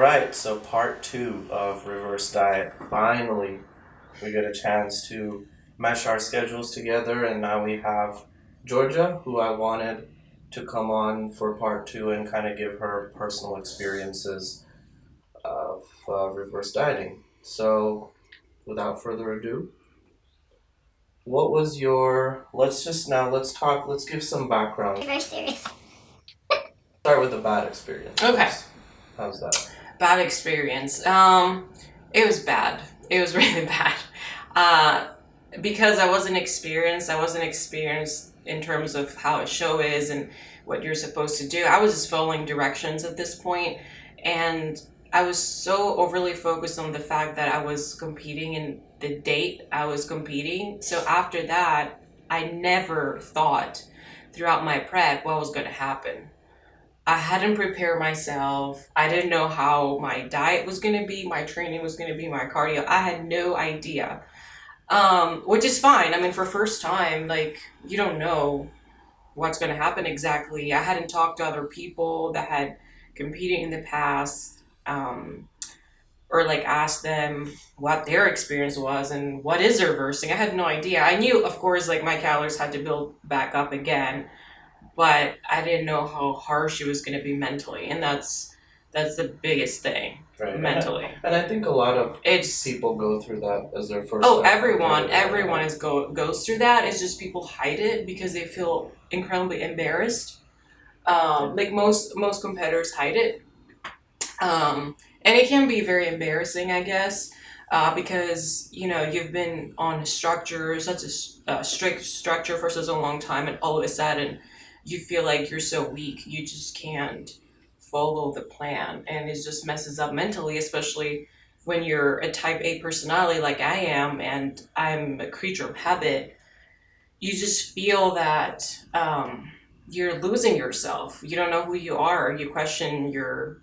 right, so part two of reverse diet. Finally, we get a chance to mesh our schedules together, and now we have Georgia, who I wanted to come on for part two and kind of give her personal experiences of reverse dieting. So, without further ado, what was your? Let's talk. Let's give some background. Very serious. Start with a bad experience. Okay. First. How's that? Bad experience. It was bad. It was really bad. Because I wasn't experienced. I wasn't experienced in terms of how a show is and what you're supposed to do. I was just following directions at this point, and I was so overly focused on the fact that I was competing in the date I was competing. So after that, I never thought throughout my prep what was going to happen. I hadn't prepared myself. I didn't know how my diet was going to be, my training was going to be, my cardio. I had no idea, which is fine. I mean, for first time, like, you don't know what's going to happen exactly. I hadn't talked to other people that had competed in the past, or like asked them what their experience was and what is reversing. I had no idea. I knew, of course, like my calories had to build back up again, but I didn't know how harsh it was going to be mentally, and that's the biggest thing, Right. mentally. And I think a lot of It's people go through that as their first. oh, everyone goes through that. It's just people hide it because they feel incredibly embarrassed. Like most competitors hide it, and it can be very embarrassing, I guess, because you've been on a structure, such a strict structure for such a long time, and all of a sudden you feel like you're so weak, you just can't follow the plan, and it just messes up mentally, especially when you're a type A personality like I am, and I'm a creature of habit. You just feel that you're losing yourself. You don't know who you are. You question your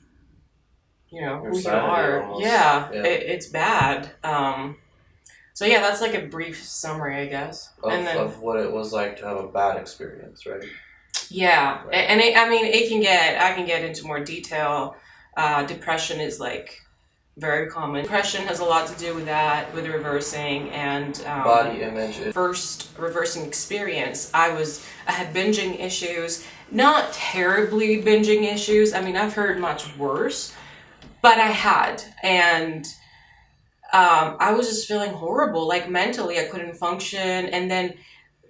who you are. Almost. Yeah. It's bad. So yeah, that's like a brief summary, I guess. Of what it was like to have a bad experience, right? Yeah, Right. and I can get into more detail. Depression is like very common. Depression has a lot to do with that, with reversing, and Body image. first reversing experience. I had binging issues, not terribly binging issues. I mean, I've heard much worse, but I had, and I was just feeling horrible. Like mentally, I couldn't function, and then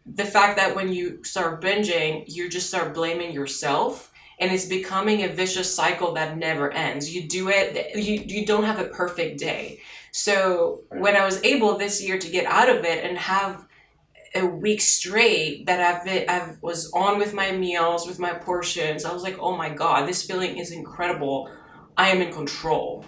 the fact that when you start binging, you just start blaming yourself, and it's becoming a vicious cycle that never ends. You do it, you don't have a perfect day. So when I was able this year to get out of it and have a week straight that I was on with my meals, with my portions, I was like, oh my God, this feeling is incredible. I am in control.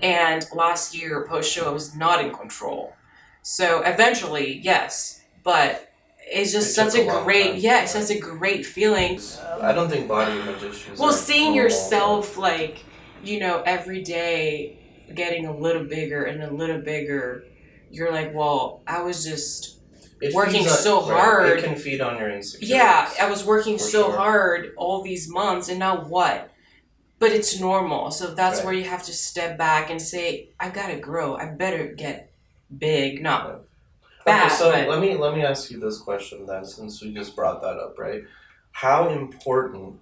And last year post-show, I was not in control. So eventually, yes, but it's just such a great, it's such a great feeling. I don't think body image issues. Well, seeing yourself like, every day getting a little bigger and a little bigger, you're like, well, I was just working so hard. It can feed on your insecurities. Yeah, I was working so sure. hard all these months, and now what? But it's normal. So that's where you have to step back and say, I gotta grow. I better get big, not fat. Okay, so let me ask you this question then, since we just brought that up, right? How important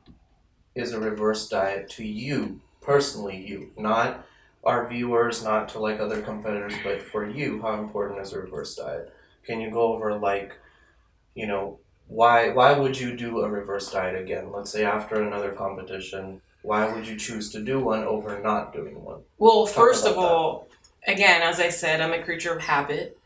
is a reverse diet to you, personally, you, not our viewers, not to like other competitors, but for you, how important is a reverse diet? Can you go over why would you do a reverse diet again? Let's say after another competition, why would you choose to do one over not doing one? Well, first of all, again, as I said, I'm a creature of habit,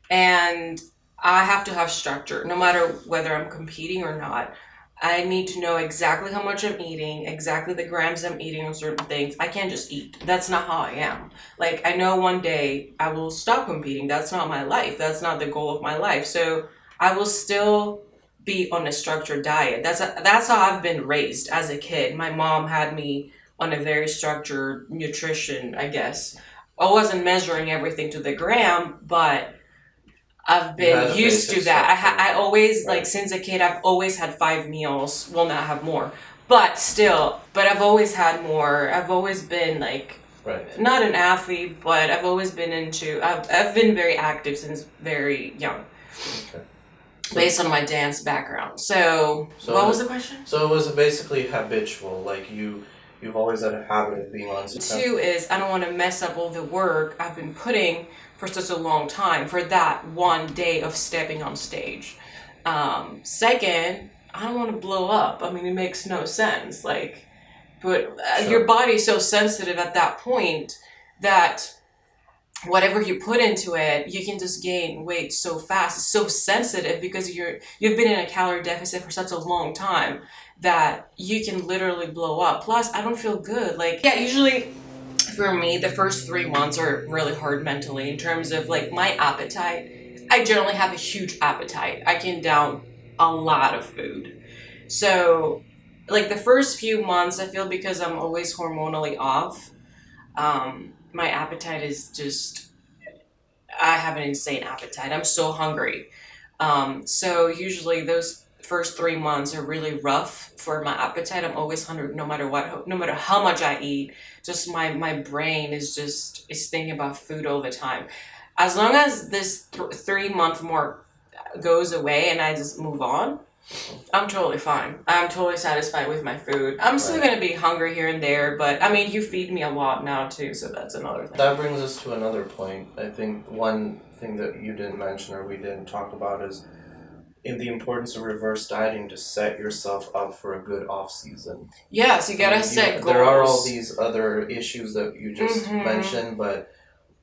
and I have to have structure, no matter whether I'm competing or not. I need to know exactly how much I'm eating, exactly the grams I'm eating on certain things. I can't just eat. That's not how I am. Like, I know one day I will stop competing. That's not my life. That's not the goal of my life. So I will still be on a structured diet. That's how I've been raised as a kid. My mom had me on a very structured nutrition, I guess. I wasn't measuring everything to the gram, but I've been used to that. I always, like, since a kid, I've always had 5 meals. Well, now I have more. But still, I've always had more. I've always been, like, Right. Not an athlete, but I've always been I've been very active since very young. Okay. Based on my dance background. So what was the question? So it was basically habitual, like you've always had a habit of being on stage. Two is I don't want to mess up all the work I've been putting for such a long time for that one day of stepping on stage. Second, I don't want to blow up. I mean, it makes no sense. Like, but Sure. your body's so sensitive at that point that whatever you put into it, you can just gain weight so fast. It's so sensitive because you've been in a calorie deficit for such a long time that you can literally blow up. Plus, I don't feel good. Like, yeah, usually for me, the first 3 months are really hard mentally in terms of like my appetite. I generally have a huge appetite. I can down a lot of food. So, like the first few months, I feel because I'm always hormonally off. My appetite is just, I have an insane appetite. I'm so hungry. So usually those first 3 months are really rough for my appetite. I'm always hungry no matter what, no matter how much I eat. Just my brain is thinking about food all the time. As long as this 3 month mark goes away and I just move on, I'm totally fine. I'm totally satisfied with my food. I'm still gonna be hungry here and there, but I mean, you feed me a lot now too, so that's another thing. That brings us to another point. I think one thing that you didn't mention or we didn't talk about is in the importance of reverse dieting to set yourself up for a good off season. Yes, you gotta set goals. There are all these other issues that you just mentioned, but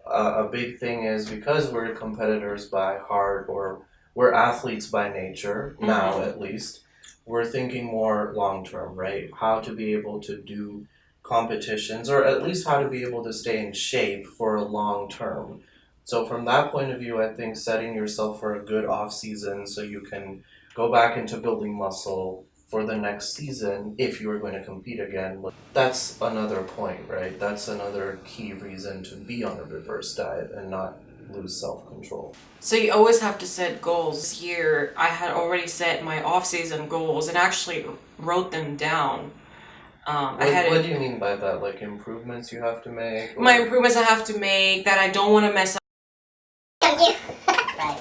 a big thing is because we're competitors by heart or we're athletes by nature, now at least, we're thinking more long term, right? How to be able to do competitions or at least how to be able to stay in shape for a long term. So from that point of view, I think setting yourself for a good off season so you can go back into building muscle for the next season if you are going to compete again. That's another point, right? That's another key reason to be on a reverse diet and not lose self-control. So you always have to set goals. This year, I had already set my off-season goals and actually wrote them down. What do you mean by that? Like improvements you have to make? My improvements I have to make that I don't want to mess up. Thank you. Right.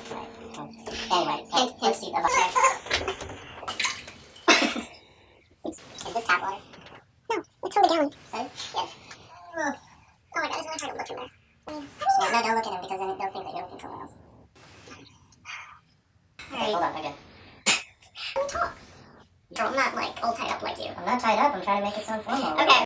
Anyway, hence the above. Is this tap water? No, it's from the gallon. Sorry? Yes. Oh my god, it's really hard to look in there. Yeah, no, don't look at him because then they'll think that you're looking somewhere else. Alright, hold on, okay. Let me talk. Girl, I'm not like all tied up like you. I'm not tied up, I'm trying to make it sound formal. Okay.